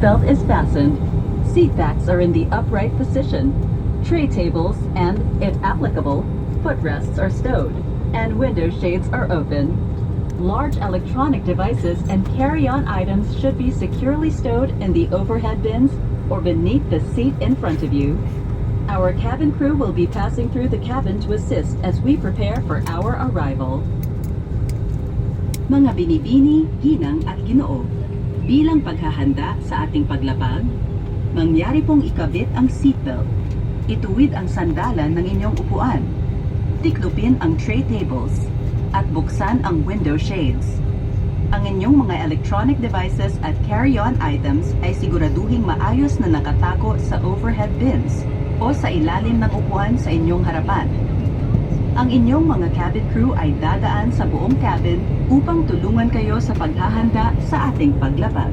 seatbelt is fastened. Seat backs are in the upright position. Tray tables and, if applicable, footrests are stowed, and window shades are open. Large electronic devices and carry-on items should be securely stowed in the overhead bins or beneath the seat in front of you. Our cabin crew will be passing through the cabin to assist as we prepare for our arrival. Mga binibini, ginang at ginoo, bilang paghahanda sa ating paglapag, mangyari pong ikabit ang seatbelt. Ituwid ang sandalan ng inyong upuan. Tiklupin ang tray tables at buksan ang window shades. Ang inyong mga electronic devices at carry-on items ay siguraduhing maayos na nakatago sa overhead bins o sa ilalim ng upuan sa inyong harapan. Ang inyong mga cabin crew ay dadaan sa buong cabin upang tulungan kayo sa paghahanda sa ating paglapag.